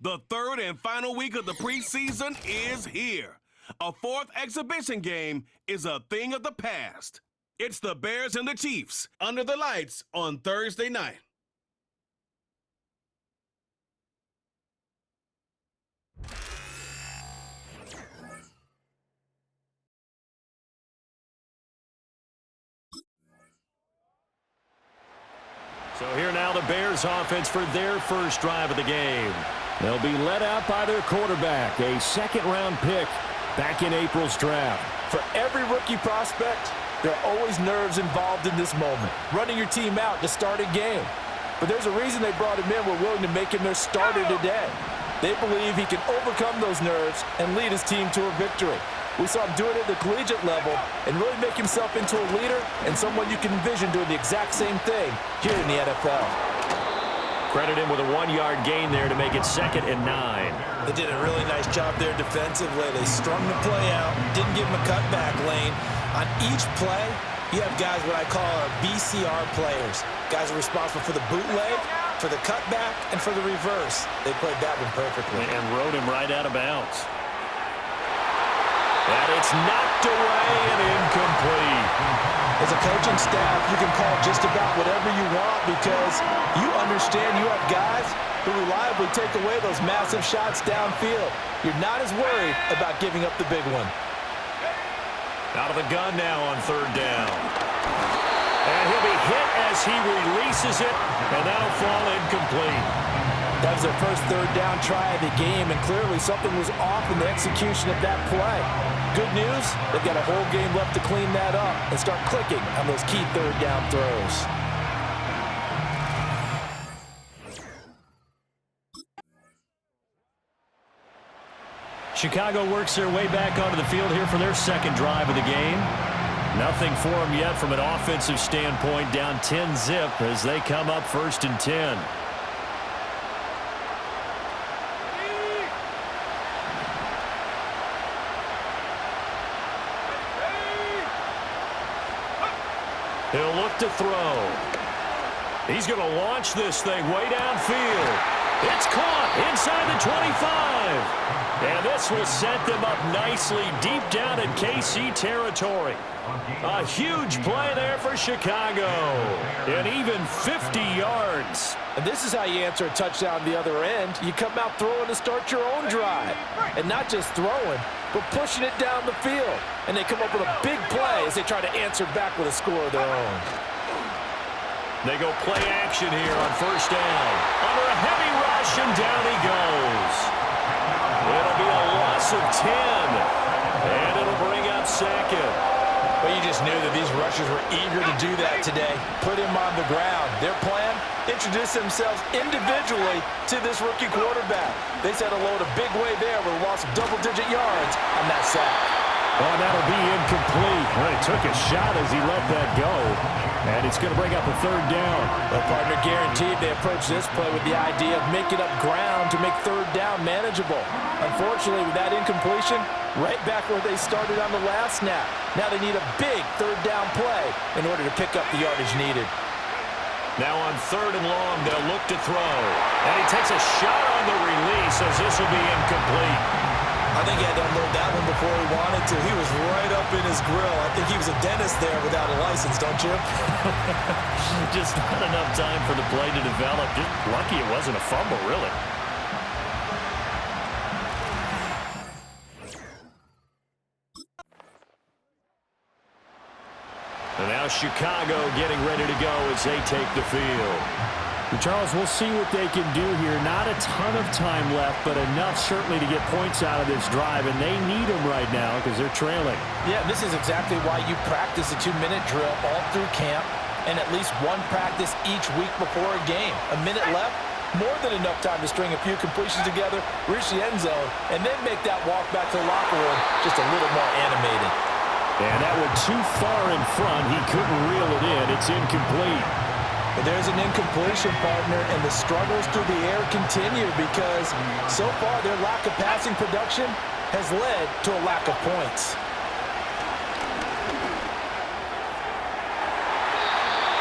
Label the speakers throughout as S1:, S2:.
S1: The third and final week of the preseason is here. A fourth exhibition game is a thing of the past. It's the Bears and the Chiefs under the lights on Thursday night.
S2: So here now the Bears offense for their first drive of the game. They'll be led out by their quarterback, a second-round pick back in April's draft.
S3: For every rookie prospect, there are always nerves involved in this moment, running your team out to start a game. But there's a reason they brought him in. We're willing to make him their starter today. They believe he can overcome those nerves and lead his team to a victory. We saw him do it at the collegiate level and really make himself into a leader and someone you can envision doing the exact same thing here in the NFL.
S2: Credit him with a 1-yard gain there to make it 2nd and 9.
S3: They did a really nice job there defensively. They strung the play out, didn't give him a cutback lane. On each play, you have guys what I call our BCR players. Guys are responsible for the bootleg, for the cutback, and for the reverse. They played that one perfectly.
S2: And rode him right out of bounds. And it's knocked away and incomplete.
S3: As a coaching staff, you can call just about whatever you want because you understand you have guys who reliably take away those massive shots downfield. You're not as worried about giving up the big one.
S2: Out of the gun now on 3rd down. And he'll be hit as he releases it, and that'll fall incomplete.
S3: That was their first 3rd down try of the game, and clearly something was off in the execution of that play. Good news, they've got a whole game left to clean that up and start clicking on those key 3rd down throws.
S2: Chicago works their way back onto the field here for their second drive of the game. Nothing for them yet from an offensive standpoint, down 10-zip as they come up 1st and 10. He'll look to throw. He's going to launch this thing way downfield. It's caught inside the 25. And this will set them up nicely deep down in KC territory. A huge play there for Chicago. And even 50 yards.
S3: And this is how you answer a touchdown the other end. You come out throwing to start your own drive. And not just throwing, but pushing it down the field. And they come up with a big play as they try to answer back with a score of their own.
S2: They go play action here on 1st down. Under a heavy rush, and down he goes. It'll be a loss of 10. And it'll bring up 2nd.
S3: Well, you just knew that these rushers were eager to do that today. Put him on the ground. Their plan, introduce themselves individually to this rookie quarterback. They said hello in a big way there with a loss of double-digit yards on that sack.
S2: Oh, that'll be incomplete. Well, he took a shot as he let that go. And it's going to bring up a 3rd down.
S3: The partner guaranteed they approach this play with the idea of making up ground to make 3rd down manageable. Unfortunately, with that incompletion, right back where they started on the last snap. Now they need a big 3rd down play in order to pick up the yardage needed.
S2: Now on 3rd and long, they'll look to throw. And he takes a shot on the release as this will be incomplete.
S3: I think he had to unload that one before he wanted to. He was right up in his grill. I think he was a dentist there without a license, don't you?
S2: Just not enough time for the play to develop. Just lucky it wasn't a fumble, really. And now Chicago getting ready to go as they take the field.
S4: Charles, we'll see what they can do here. Not a ton of time left, but enough certainly to get points out of this drive, and they need them right now because they're trailing.
S3: Yeah, this is exactly why you practice a 2-minute drill all through camp and at least one practice each week before a game. A minute left, more than enough time to string a few completions together, reach the end zone, and then make that walk back to the locker room just a little more animated.
S2: And that one too far in front. He couldn't reel it in. It's incomplete.
S3: But there's an incompletion, partner, and the struggles through the air continue because so far their lack of passing production has led to a lack of points.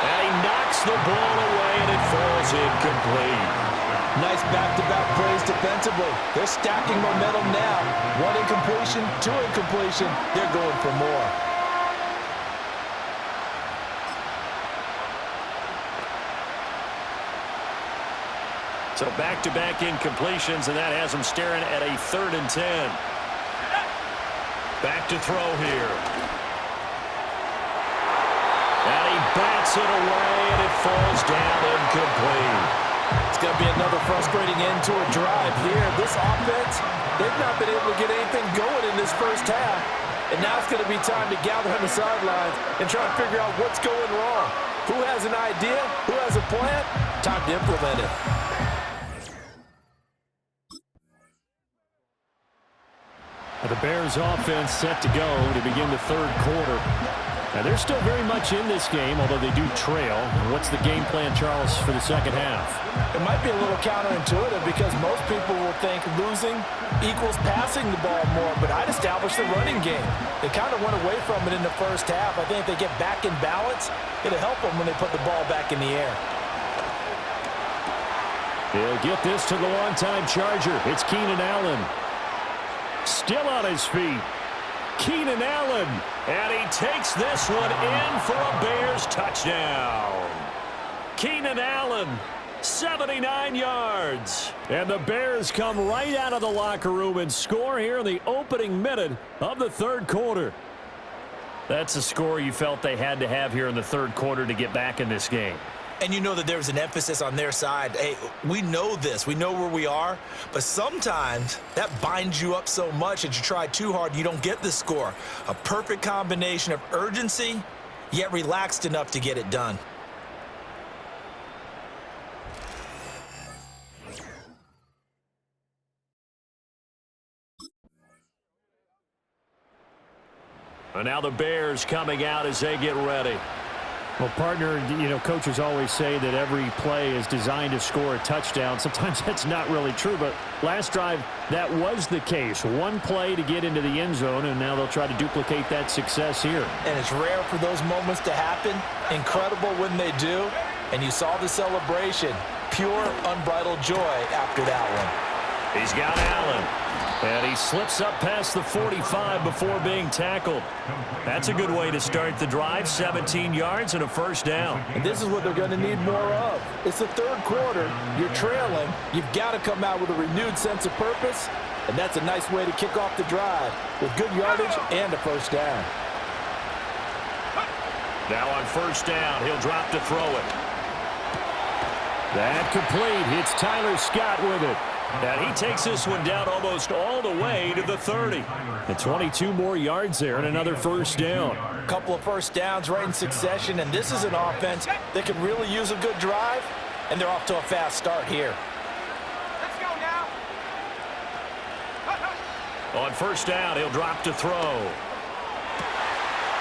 S2: And he knocks the ball away, and it falls incomplete.
S3: Nice back-to-back plays defensively. They're stacking momentum now. One incompletion, two incompletion. They're going for more.
S2: So back-to-back incompletions, and that has them staring at a 3rd and 10. Back to throw here. And he bats it away, and it falls down incomplete.
S3: It's going to be another frustrating end to a drive here. This offense, they've not been able to get anything going in this first half. And now it's going to be time to gather on the sidelines and try to figure out what's going wrong. Who has an idea? Who has a plan? Time to implement it.
S4: The Bears offense set to go to begin the 3rd quarter. Now, they're still very much in this game, although they do trail. What's the game plan, Charles, for the second half?
S3: It might be a little counterintuitive because most people will think losing equals passing the ball more, but I'd establish the running game. They kind of went away from it in the first half. I think if they get back in balance, it'll help them when they put the ball back in the air.
S4: He'll get this to the longtime Charger. It's Keenan Allen. Still on his feet. Keenan Allen. And he takes this one in for a Bears touchdown. Keenan Allen, 79 yards. And the Bears come right out of the locker room and score here in the opening minute of the 3rd quarter. That's a score you felt they had to have here in the 3rd quarter to get back in this game.
S3: And you know that there's an emphasis on their side. Hey, we know this. We know where we are. But sometimes that binds you up so much that you try too hard, you don't get the score. A perfect combination of urgency, yet relaxed enough to get it done.
S2: And now the Bears coming out as they get ready.
S4: Well, partner, you know, coaches always say that every play is designed to score a touchdown. Sometimes that's not really true, but last drive, that was the case. One play to get into the end zone, and now they'll try to duplicate that success here.
S3: And it's rare for those moments to happen. Incredible when they do. And you saw the celebration. Pure, unbridled joy after that one.
S2: He's got Allen. And he slips up past the 45 before being tackled. That's a good way to start the drive. 17 yards and a first down.
S3: And this is what they're going to need more of. It's the 3rd quarter. You're trailing. You've got to come out with a renewed sense of purpose. And that's a nice way to kick off the drive with good yardage and a first down.
S2: Now on first down, he'll drop to throw it.
S4: That complete. It's Tyler Scott with it.
S2: And he takes this one down almost all the way to the 30.
S4: And 22 more yards there and another first down.
S3: A couple of first downs right in succession, and this is an offense that could really use a good drive, and they're off to a fast start here.
S5: Let's go now.
S2: On first down, he'll drop to throw.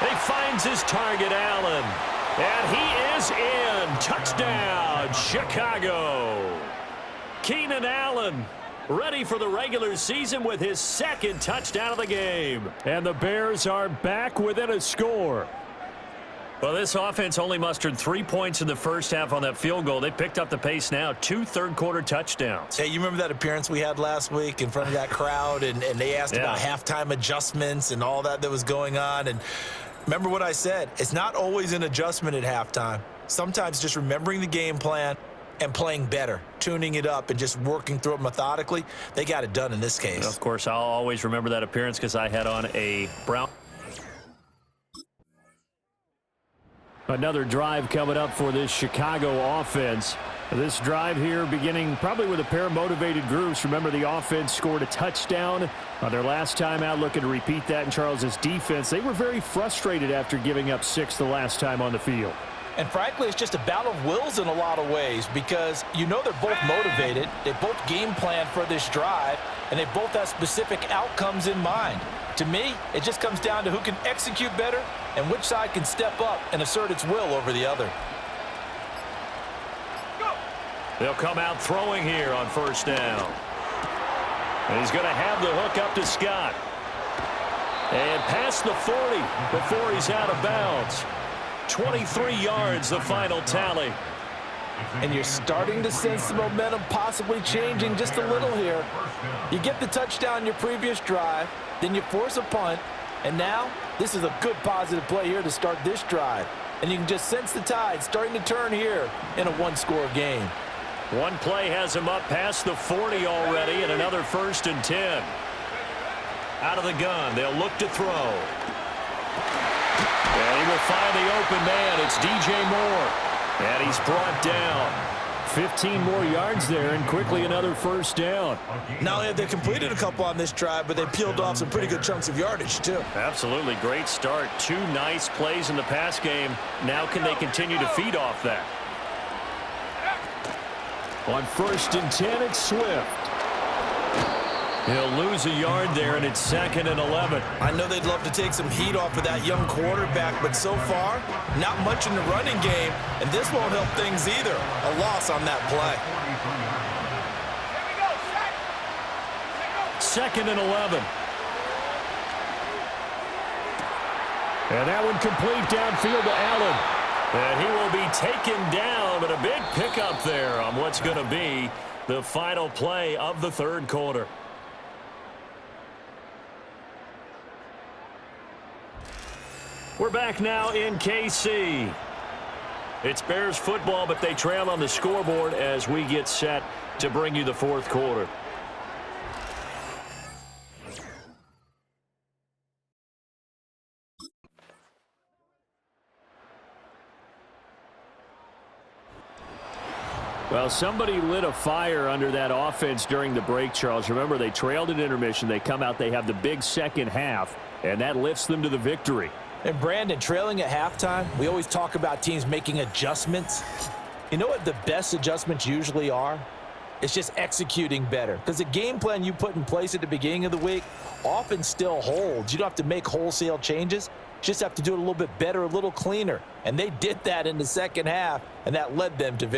S2: He finds his target, Allen. And he is in. Touchdown, Chicago. Keenan Allen ready for the regular season with his 2nd touchdown of the game.
S4: And the Bears are back within a score.
S2: Well, this offense only mustered 3 points in the first half on that field goal. They picked up the pace now. 2 third-quarter touchdowns.
S3: Hey, you remember that appearance we had last week in front of that crowd, and they asked about halftime adjustments and all that was going on. And remember what I said. It's not always an adjustment at halftime. Sometimes just remembering the game plan and playing better, tuning it up and just working through it methodically. They got it done in this case.
S2: And of course, I'll always remember that appearance because I had on a brown.
S4: Another drive coming up for this Chicago offense. This drive here beginning probably with a pair of motivated groups. Remember, the offense scored a touchdown on their last time out, looking to repeat that in Charles's defense. They were very frustrated after giving up 6 the last time on the field.
S3: And frankly, it's just a battle of wills in a lot of ways because you know they're both motivated. They both game plan for this drive, and they both have specific outcomes in mind. To me, it just comes down to who can execute better and which side can step up and assert its will over the other.
S2: They'll come out throwing here on first down. And he's going to have the hook up to Scott. And past the 40 before he's out of bounds. 23 yards, the final tally.
S3: And you're starting to sense the momentum possibly changing just a little here. You get the touchdown your previous drive, then you force a punt, and now this is a good positive play here to start this drive. And you can just sense the tide starting to turn here in a one-score game.
S2: One play has him up past the 40 already, and another 1st and 10. Out of the gun, they'll look to throw. And he will find the open man. It's DJ Moore. And he's brought down.
S4: 15 more yards there, and quickly another 1st down.
S3: Not only have they completed a couple on this drive, but they peeled off some pretty good chunks of yardage, too.
S2: Absolutely great start. 2 nice plays in the pass game. Now can they continue to feed off that?
S4: On 1st and 10, it's Swift.
S2: He'll lose a yard there, and it's 2nd and 11.
S3: I know they'd love to take some heat off of that young quarterback, but so far, not much in the running game, and this won't help things either. A loss on that play.
S2: 2nd and 11.
S4: And that one complete downfield to Allen.
S2: And he will be taken down, but a big pickup there on what's going to be the final play of the 3rd quarter. We're back now in KC. It's Bears football, but they trail on the scoreboard as we get set to bring you the 4th quarter.
S4: Well, somebody lit a fire under that offense during the break, Charles. Remember, they trailed at intermission. They come out, they have the big second half, and that lifts them to the victory.
S3: And Brandon, trailing at halftime, we always talk about teams making adjustments. You know what the best adjustments usually are? It's just executing better. Because the game plan you put in place at the beginning of the week often still holds. You don't have to make wholesale changes. You just have to do it a little bit better, a little cleaner. And they did that in the second half, and that led them to victory.